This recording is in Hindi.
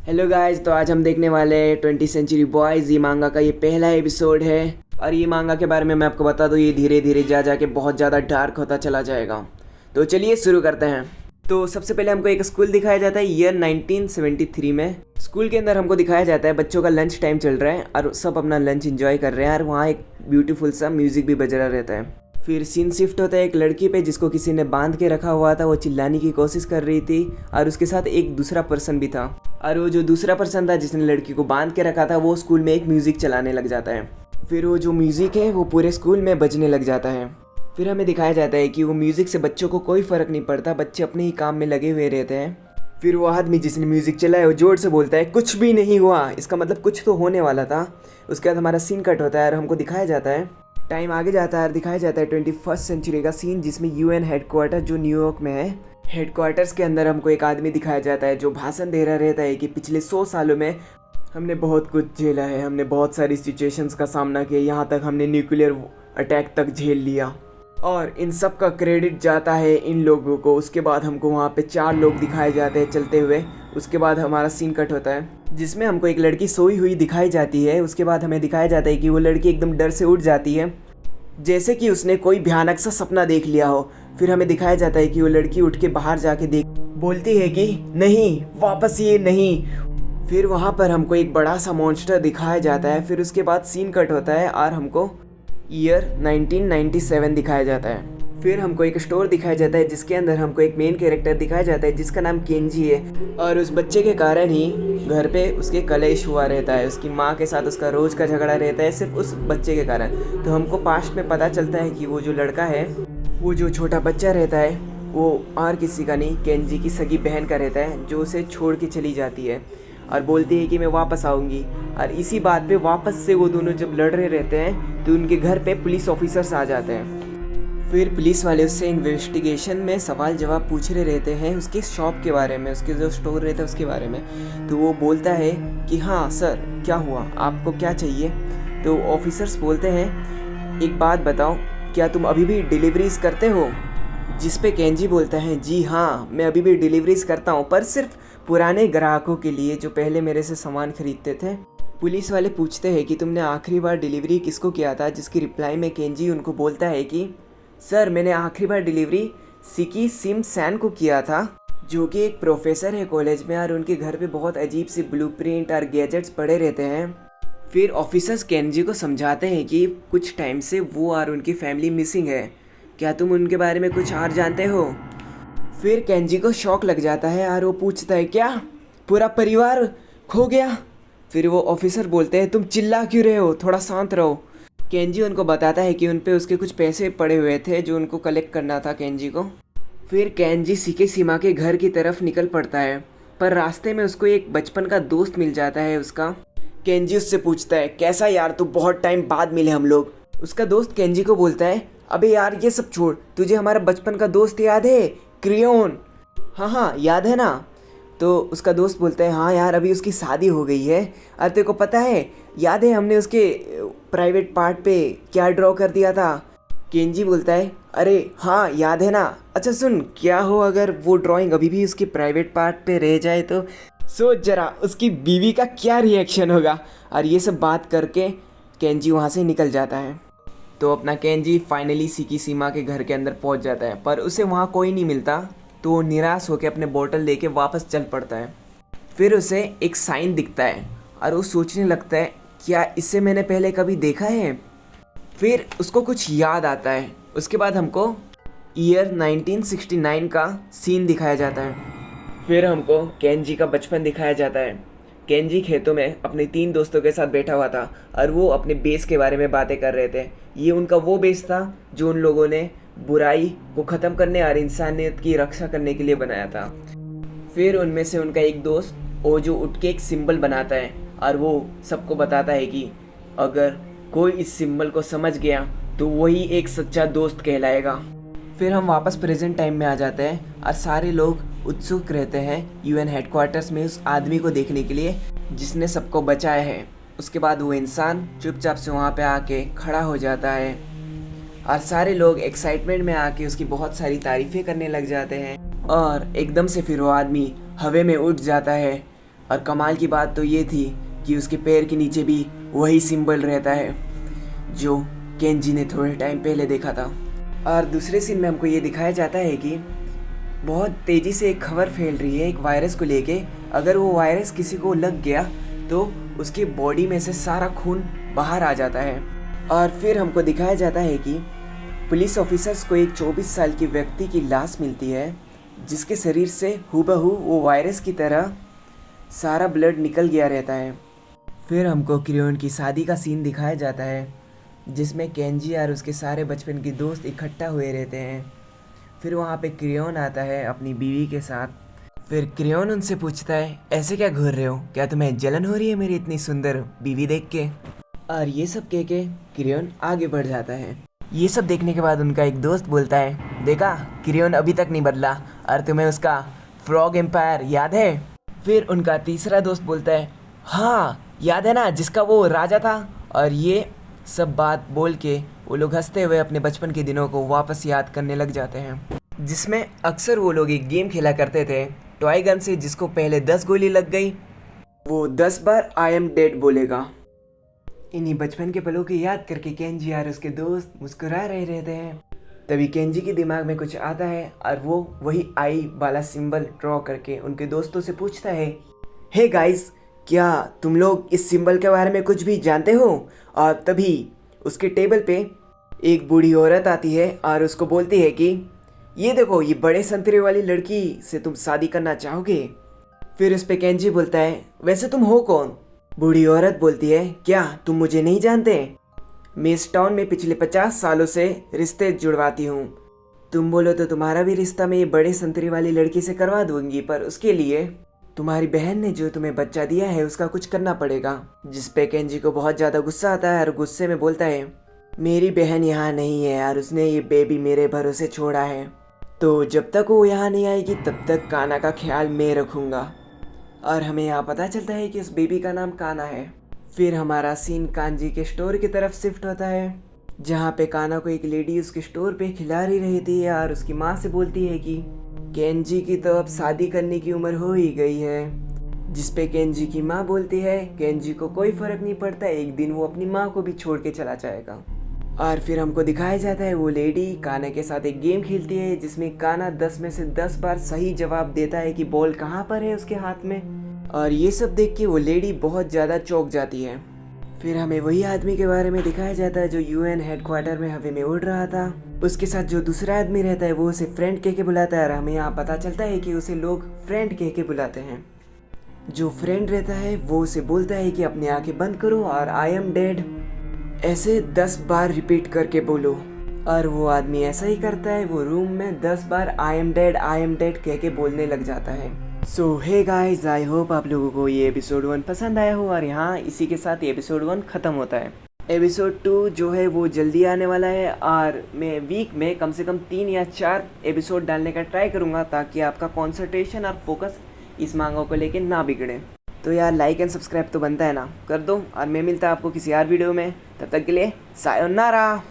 हेलो गाइस, तो आज हम देखने वाले हैं 20th सेंचुरी बॉयज़। ये मांगा का ये पहला एपिसोड है। और ये मांगा के बारे में मैं आपको बता दूँ, ये धीरे धीरे जा के बहुत ज़्यादा डार्क होता चला जाएगा। तो चलिए शुरू करते हैं। तो सबसे पहले हमको एक स्कूल दिखाया जाता है ईयर 1973 में। स्कूल के अंदर हमको दिखाया जाता है बच्चों का लंच टाइम चल रहा है और सब अपना लंच एंजॉय कर रहे हैं और वहाँ एक ब्यूटीफुल सा म्यूज़िक भी बज रहा रहता है। फिर सीन शिफ्ट होता है एक लड़की पे जिसको किसी ने बांध के रखा हुआ था। वो चिल्लाने की कोशिश कर रही थी और उसके साथ एक दूसरा पर्सन भी था। और वो जो दूसरा पर्सन था जिसने लड़की को बांध के रखा था, वो स्कूल में एक म्यूज़िक चलाने लग जाता है। फिर वो जो म्यूज़िक है वो पूरे स्कूल में बजने लग जाता है। फिर हमें दिखाया जाता है कि वो म्यूज़िक से बच्चों को कोई फ़र्क नहीं पड़ता, बच्चे अपने ही काम में लगे हुए रहते हैं। फिर वो आदमी जिसने म्यूज़िक चलाया वो जोर से बोलता है कुछ भी नहीं हुआ, इसका मतलब कुछ तो होने वाला था। उसके बाद हमारा सीन कट होता है और हमको दिखाया जाता है, टाइम आगे जाता है और दिखाया जाता है 21st सेंचुरी का सीन, जिसमें यूएन हेडक्वार्टर जो न्यूयॉर्क में है। हेडक्वार्टर्स के अंदर हमको एक आदमी दिखाया जाता है जो भाषण दे रहा रहता है कि पिछले 100 सालों में हमने बहुत कुछ झेला है, हमने बहुत सारी सिचुएशंस का सामना किया, यहाँ तक हमने न्यूक्लियर अटैक तक झेल लिया और इन सब का क्रेडिट जाता है इन लोगों को। उसके बाद हमको वहाँ पे 4 लोग दिखाए जाते हैं चलते हुए। उसके बाद हमारा सीन कट होता है जिसमें हमको एक लड़की सोई हुई दिखाई जाती है। उसके बाद हमें दिखाया जाता है कि वो लड़की एकदम डर से उठ जाती है, जैसे कि उसने कोई भयानक सा सपना देख लिया हो। फिर हमें दिखाया जाता है कि वो लड़की उठ के बाहर जाके बोलती है कि नहीं, वापस ये नहीं। फिर वहाँ पर हमको एक बड़ा सा मॉन्स्टर दिखाया जाता है। फिर उसके बाद सीन कट होता है और हमको ईयर 1997 दिखाया जाता है। फिर हमको एक स्टोर दिखाया जाता है जिसके अंदर हमको एक मेन कैरेक्टर दिखाया जाता है जिसका नाम केंजी है। और उस बच्चे के कारण ही घर पे उसके कलेश हुआ रहता है, उसकी माँ के साथ उसका रोज़ का झगड़ा रहता है सिर्फ उस बच्चे के कारण। तो हमको पास्ट में पता चलता है कि वो जो लड़का है, वो जो छोटा बच्चा रहता है, वो और किसी का नहीं, केंजी की सगी बहन का रहता है, जो उसे छोड़ के चली जाती है और बोलती है कि मैं वापस आऊँगी। और इसी बात पे वापस से वो दोनों जब लड़ रहे रहते हैं तो उनके घर पे पुलिस ऑफिसर्स आ जाते हैं। फिर पुलिस वाले उससे इन्वेस्टिगेशन में सवाल जवाब पूछ रहे रहते हैं उसके शॉप के बारे में, उसके जो स्टोर रहता है उसके बारे में। तो वो बोलता है कि हाँ सर, क्या हुआ, आपको क्या चाहिए। तो ऑफिसर्स बोलते हैं एक बात बताओ, क्या तुम अभी भी डिलीवरीज करते हो। जिस पे केंजी बोलता है जी हाँ, मैं अभी भी डिलीवरीज करता हूँ, पर सिर्फ पुराने ग्राहकों के लिए जो पहले मेरे से सामान खरीदते थे। पुलिस वाले पूछते हैं कि तुमने आखिरी बार डिलीवरी किसको किया था, जिसकी रिप्लाई में केंजी उनको बोलता है कि सर, मैंने आखिरी बार डिलीवरी सिकी सिम सैन को किया था, जो कि एक प्रोफेसर है कॉलेज में और उनके घर पे बहुत अजीब सी ब्लूप्रिंट और गैजेट्स पड़े रहते हैं। फिर ऑफिसर्स केंजी को समझाते हैं कि कुछ टाइम से वो और उनकी फैमिली मिसिंग है, क्या तुम उनके बारे में कुछ और जानते हो। फिर केंजी को शॉक लग जाता है और वो पूछता है क्या पूरा परिवार खो गया। फिर वो ऑफिसर बोलते हैं तुम चिल्ला क्यों रहे हो, थोड़ा शांत रहो। केंजी उनको बताता है कि उन पे उसके कुछ पैसे पड़े हुए थे जो उनको कलेक्ट करना था केंजी को। फिर केंजी सीके सीमा के घर की तरफ निकल पड़ता है, पर रास्ते में उसको एक बचपन का दोस्त मिल जाता है उसका। केंजी उससे पूछता है कैसा यार, तू बहुत टाइम बाद मिले हम लोग। उसका दोस्त केंजी को बोलता है अबे यार ये सब छोड़, तुझे हमारा बचपन का दोस्त याद है, क्रियोन। हाँ हाँ याद है ना। तो उसका दोस्त बोलता है हाँ यार, अभी उसकी शादी हो गई है और तेरे को पता है, याद है हमने उसके प्राइवेट पार्ट पे क्या ड्रॉ कर दिया था। केंजी बोलता है अरे हाँ याद है ना। अच्छा सुन, क्या हो अगर वो ड्राइंग अभी भी उसके प्राइवेट पार्ट पे रह जाए तो सोच जरा उसकी बीवी का क्या रिएक्शन होगा। और ये सब बात करके केंजी वहाँ से निकल जाता है। तो अपना केंजी फाइनली सिकी सीमा के घर के अंदर पहुँच जाता है, पर उसे वहाँ कोई नहीं मिलता। तो वो निराश होकर अपने बोतल लेके वापस चल पड़ता है। फिर उसे एक साइन दिखता है और वो सोचने लगता है क्या इससे मैंने पहले कभी देखा है। फिर उसको कुछ याद आता है। उसके बाद हमको ईयर 1969 का सीन दिखाया जाता है। फिर हमको केंजी का बचपन दिखाया जाता है। केंजी खेतों में अपने 3 दोस्तों के साथ बैठा हुआ था और वो अपने बेस के बारे में बातें कर रहे थे। ये उनका वो बेस था जो उन लोगों ने बुराई को ख़त्म करने और इंसानियत की रक्षा करने के लिए बनाया था। फिर उनमें से उनका एक दोस्त वो जो उठ के एक सिंबल बनाता है और वो सबको बताता है कि अगर कोई इस सिंबल को समझ गया तो वही एक सच्चा दोस्त कहलाएगा। फिर हम वापस प्रेजेंट टाइम में आ जाते हैं और सारे लोग उत्सुक रहते हैं यूएन हेडक्वार्टर्स में उस आदमी को देखने के लिए जिसने सबको बचाया है। उसके बाद वो इंसान चुपचाप से वहाँ पे आके खड़ा हो जाता है और सारे लोग एक्साइटमेंट में आके उसकी बहुत सारी तारीफ़ें करने लग जाते हैं और एकदम से फिर वो आदमी हवा में उठ जाता है और कमाल की बात तो ये थी कि उसके पैर के नीचे भी वही सिंबल रहता है जो केंजी ने थोड़े टाइम पहले देखा था। और दूसरे सीन में हमको ये दिखाया जाता है कि बहुत तेज़ी से एक खबर फैल रही है एक वायरस को लेके। अगर वो वायरस किसी को लग गया तो उसकी बॉडी में से सारा खून बाहर आ जाता है। और फिर हमको दिखाया जाता है कि पुलिस ऑफिसर्स को एक 24 साल की व्यक्ति की लाश मिलती है जिसके शरीर से हूबहू वो वायरस की तरह सारा ब्लड निकल गया रहता है। फिर हमको क्रियोन की शादी का सीन दिखाया जाता है जिसमें केंजी और उसके सारे बचपन के दोस्त इकट्ठा हुए रहते हैं। फिर वहाँ पे क्रियोन आता है अपनी बीवी के साथ। फिर क्रियोन उनसे पूछता है, ऐसे क्या घूर रहे हो, क्या तुम्हें जलन हो रही है मेरी इतनी सुंदर बीवी देख के? और ये सब कह के क्रियोन आगे बढ़ जाता है। ये सब देखने के बाद उनका एक दोस्त बोलता है, देखा क्रियोन अभी तक नहीं बदला और तुम्हें उसका फ्रॉग एम्पायर याद है? फिर उनका तीसरा दोस्त बोलता है, हाँ याद है ना, जिसका वो राजा था। और ये सब बात बोल के वो लोग हंसते हुए अपने बचपन के दिनों को वापस याद करने लग जाते हैं, जिसमें अक्सर वो लोग एक गेम खेला करते थे टॉय गन से। जिसको पहले 10 गोली लग गई वो 10 बार आई एम डेड बोलेगा। इन्हीं बचपन के पलों की याद करके केंजी और उसके दोस्त मुस्कुरा रहे रहते हैं। तभी केंजी के दिमाग में कुछ आता है और वो वही आई वाला सिंबल ड्रॉ करके उनके दोस्तों से पूछता है, हे गाइस, क्या तुम लोग इस सिंबल के बारे में कुछ भी जानते हो? और तभी उसके टेबल पे एक बूढ़ी औरत आती है और उसको बोलती है कि ये देखो, ये बड़े संतरे वाली लड़की से तुम शादी करना चाहोगे? फिर उस पे केंजी बोलता है, वैसे तुम हो कौन? बूढ़ी औरत बोलती है, क्या तुम मुझे नहीं जानते? मैं इस टाउन में पिछले 50 सालों से रिश्ते जुड़वाती हूँ। तुम बोलो तो तुम्हारा भी रिश्ता मैं ये बड़े संतरे वाली लड़की से करवा दूंगी, पर उसके लिए तुम्हारी बहन ने जो तुम्हें बच्चा दिया है उसका कुछ करना पड़ेगा। जिस पे केंजी को बहुत ज़्यादा गुस्सा आता है और गुस्से में बोलता है, मेरी बहन यहाँ नहीं है और उसने ये बेबी मेरे भरोसे छोड़ा है, तो जब तक वो यहाँ नहीं आएगी तब तक काना का ख्याल मैं रखूँगा। और हमें यहाँ पता चलता है कि उस बेबी का नाम काना है। फिर हमारा सीन कांजी के स्टोर की तरफ शिफ्ट होता है जहाँ पे काना को एक लेडी उसके स्टोर पे खिला रही थी और उसकी माँ से बोलती है कि केंजी की तो अब शादी करने की उम्र हो ही गई है। जिस पे केंजी की माँ बोलती है, केंजी को कोई फर्क नहीं पड़ता, एक दिन वो अपनी माँ को भी छोड़ के चला जाएगा। और फिर हमको दिखाया जाता है वो लेडी काना के साथ एक गेम खेलती है जिसमें काना 10 में से 10 बार सही जवाब देता है कि बॉल कहाँ पर है उसके हाथ में। और ये सब देख के वो लेडी बहुत ज़्यादा चौंक जाती है। फिर हमें वही आदमी के बारे में दिखाया जाता है जो यूएन हेडक्वार्टर में हवा में उड़ रहा था। उसके साथ जो दूसरा आदमी रहता है वो उसे फ्रेंड कह के बुलाता है और हमें यहाँ पता चलता है कि उसे लोग फ्रेंड कह के बुलाते हैं। जो फ्रेंड रहता है वो उसे बोलता है कि अपनी आंखें बंद करो और आई एम डेड ऐसे 10 बार रिपीट करके बोलो। और वो आदमी ऐसा ही करता है, वो रूम में 10 बार आई एम डेड कह के बोलने लग जाता है। सो हे गाइस, आई होप आप लोगों को ये एपिसोड 1 पसंद आया हो। और यहाँ इसी के साथ एपिसोड 1 ख़त्म होता है। एपिसोड 2 जो है वो जल्दी आने वाला है और मैं वीक में कम से कम 3 या 4 एपिसोड डालने का ट्राई करूँगा ताकि आपका कॉन्सेंट्रेशन और फोकस इस मांगों को लेके ना बिगड़े। तो यार लाइक एंड सब्सक्राइब तो बनता है ना, कर दो। और मैं मिलता आपको किसी और वीडियो में, तब तक के लिए सायोनारा।